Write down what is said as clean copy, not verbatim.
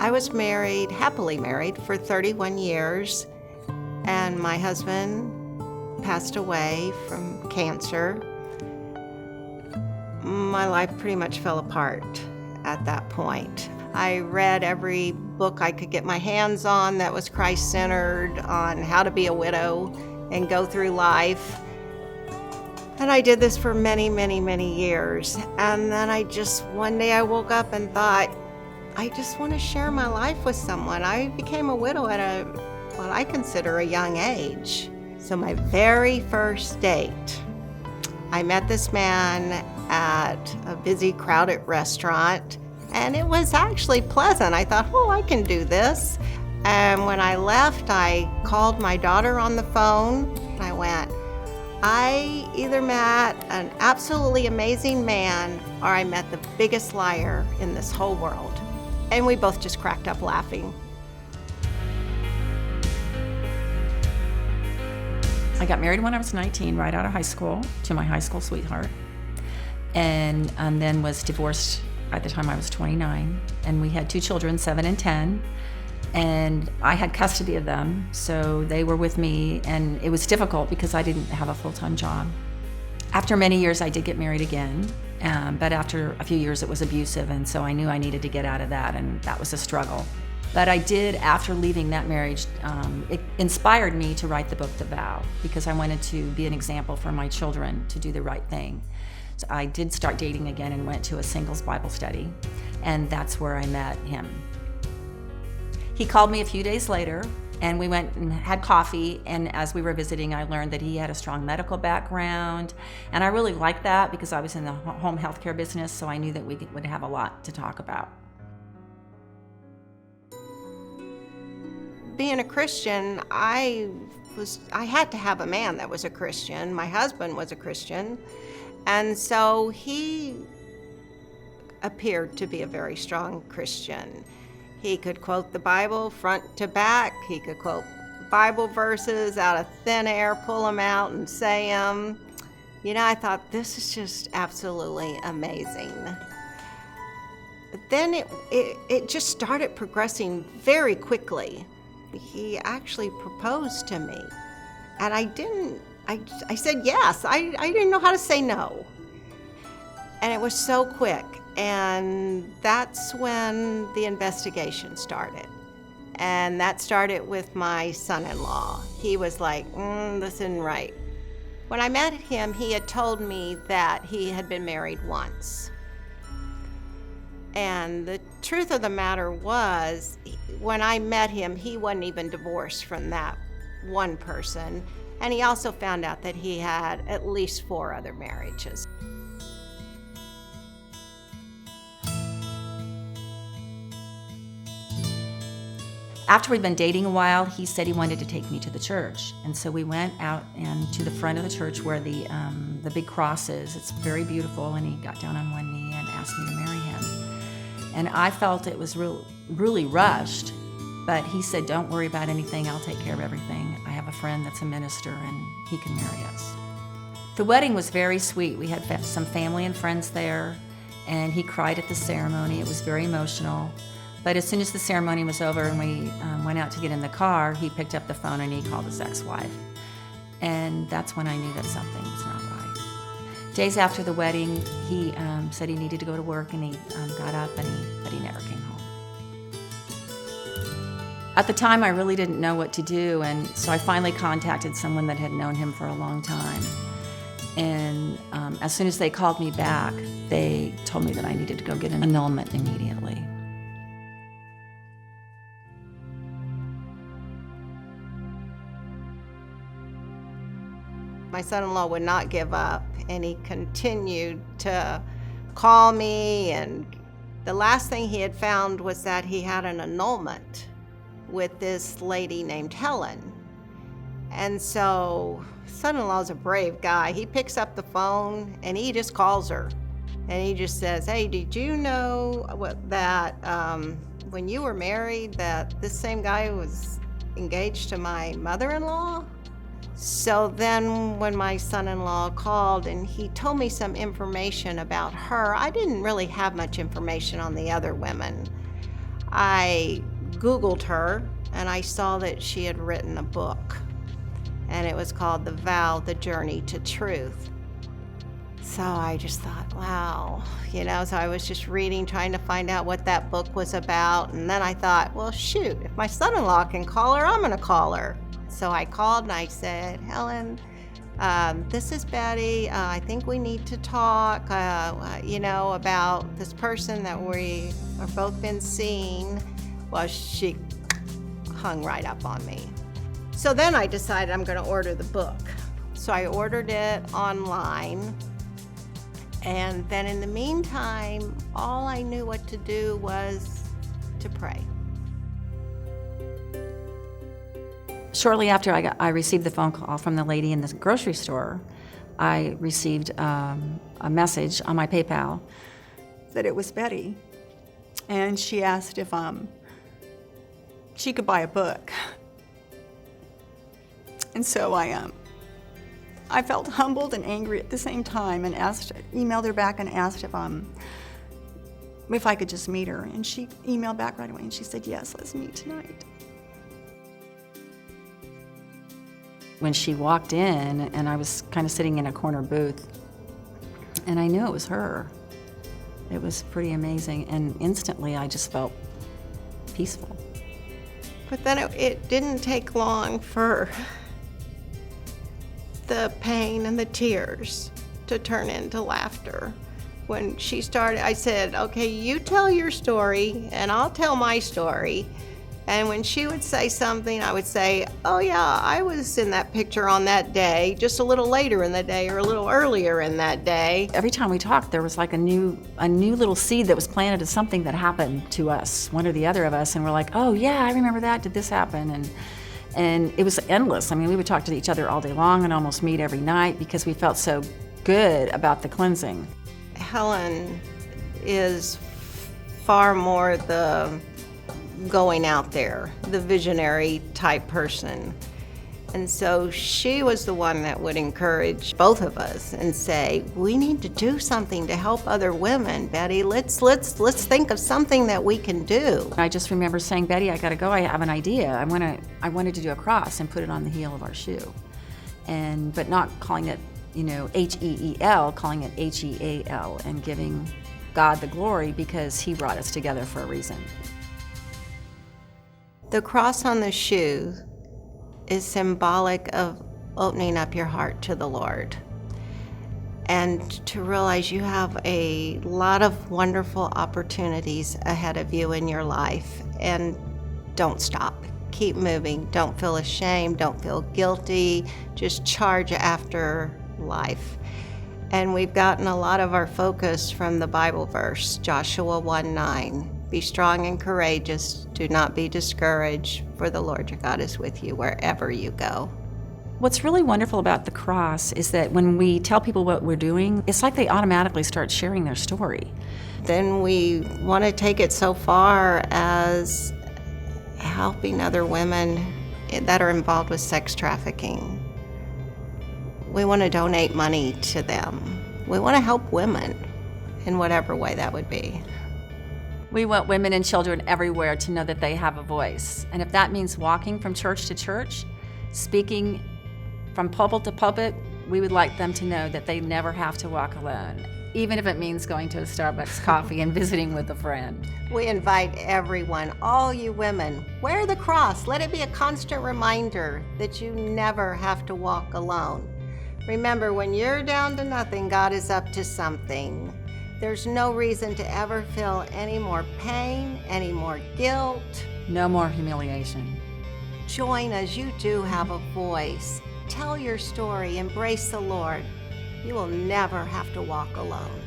I was married, happily married, for 31 years, and my husband passed away from cancer. My life pretty much fell apart at that point. I read every book I could get my hands on that was Christ-centered on how to be a widow and go through life. And I did this for many, many, many years. And then one day I woke up and thought, I just want to share my life with someone. I became a widow at what I consider a young age. So my very first date, I met this man at a busy, crowded restaurant, and it was actually pleasant. I thought, oh, I can do this. And when I left, I called my daughter on the phone. I went, I either met an absolutely amazing man or I met the biggest liar in this whole world. And we both just cracked up laughing. I got married when I was 19, right out of high school, to my high school sweetheart, and then was divorced by the time I was 29. And we had 2 children, 7 and 10, and I had custody of them, so they were with me, and it was difficult because I didn't have a full-time job. After many years, I did get married again, but after a few years, it was abusive, and so I knew I needed to get out of that, and that was a struggle. But I did, after leaving that marriage, it inspired me to write the book, The Vow, because I wanted to be an example for my children to do the right thing. So I did start dating again and went to a singles Bible study, and that's where I met him. He called me a few days later, and we went and had coffee, and as we were visiting, I learned that he had a strong medical background, and I really liked that because I was in the home healthcare business, so I knew that we would have a lot to talk about. Being a Christian, I had to have a man that was a Christian. My husband was a Christian, and so he appeared to be a very strong Christian. He could quote the Bible front to back. He could quote Bible verses out of thin air, pull them out and say them. You know, I thought, this is just absolutely amazing. But then it just started progressing very quickly. He actually proposed to me, and I said yes. I didn't know how to say no. And it was so quick. And that's when the investigation started. And that started with my son-in-law. He was like, this isn't right. When I met him, he had told me that he had been married once. And the truth of the matter was, when I met him, he wasn't even divorced from that one person. And he also found out that he had at least 4 other marriages. After we'd been dating a while, he said he wanted to take me to the church. And so we went out and to the front of the church where the big cross is. It's very beautiful, and he got down on one knee and asked me to marry him. And I felt it was really rushed, but he said, don't worry about anything, I'll take care of everything. I have a friend that's a minister, and he can marry us. The wedding was very sweet. We had some family and friends there, and he cried at the ceremony. It was very emotional. But as soon as the ceremony was over and we went out to get in the car, he picked up the phone and he called his ex-wife. And that's when I knew that something was not right. Days after the wedding, he said he needed to go to work, and he got up, but he never came home. At the time, I really didn't know what to do, and so I finally contacted someone that had known him for a long time. And as soon as they called me back, they told me that I needed to go get an annulment immediately. My son-in-law would not give up, and he continued to call me, and the last thing he had found was that he had an annulment with this lady named Helen. And so son-in-law's a brave guy. He picks up the phone and he just calls her, and he just says, hey, did you know that when you were married that this same guy was engaged to my mother-in-law? So then when my son-in-law called and he told me some information about her, I didn't really have much information on the other women. I Googled her, and I saw that she had written a book, and it was called The Vow, The Journey to Truth. So I just thought, wow, so I was just reading, trying to find out what that book was about. And then I thought, well, shoot, if my son-in-law can call her, I'm going to call her. So I called and I said, Helen, this is Betty. I think we need to talk, about this person that we are both been seeing. Well, she hung right up on me. So then I decided I'm going to order the book. So I ordered it online. And then in the meantime, all I knew what to do was to pray. Shortly after I received the phone call from the lady in the grocery store, I received a message on my PayPal that it was Betty, and she asked if she could buy a book. And so I felt humbled and angry at the same time, and emailed her back and asked if I could just meet her. And she emailed back right away and she said, yes, let's meet tonight. When she walked in, and I was kind of sitting in a corner booth, and I knew it was her. It was pretty amazing, and instantly I just felt peaceful. But then it didn't take long for the pain and the tears to turn into laughter. When she started, I said, okay, you tell your story and I'll tell my story. And when she would say something, I would say, oh yeah, I was in that picture on that day, just a little later in the day or a little earlier in that day. Every time we talked, there was like a new little seed that was planted of something that happened to us, one or the other of us, and we're like, oh yeah, I remember that, did this happen? And it was endless. I mean, we would talk to each other all day long and almost meet every night because we felt so good about the cleansing. Helen is far more the going out there, the visionary type person. And so she was the one that would encourage both of us and say, we need to do something to help other women, Betty. Let's think of something that we can do. I just remember saying, Betty, I gotta go, I have an idea. I wanted to do a cross and put it on the heel of our shoe. But not calling it, H-E-E-L, calling it H-E-A-L, and giving God the glory because He brought us together for a reason. The cross on the shoe is symbolic of opening up your heart to the Lord and to realize you have a lot of wonderful opportunities ahead of you in your life, and don't stop. Keep moving. Don't feel ashamed. Don't feel guilty. Just charge after life. And we've gotten a lot of our focus from the Bible verse, Joshua 1:9. Be strong and courageous. Do not be discouraged, for the Lord your God is with you wherever you go. What's really wonderful about the cross is that when we tell people what we're doing, it's like they automatically start sharing their story. Then we want to take it so far as helping other women that are involved with sex trafficking. We want to donate money to them. We want to help women in whatever way that would be. We want women and children everywhere to know that they have a voice. And if that means walking from church to church, speaking from pulpit to pulpit, we would like them to know that they never have to walk alone, even if it means going to a Starbucks coffee and visiting with a friend. We invite everyone, all you women, wear the cross. Let it be a constant reminder that you never have to walk alone. Remember, when you're down to nothing, God is up to something. There's no reason to ever feel any more pain, any more guilt. No more humiliation. Join us. You do have a voice. Tell your story. Embrace the Lord. You will never have to walk alone.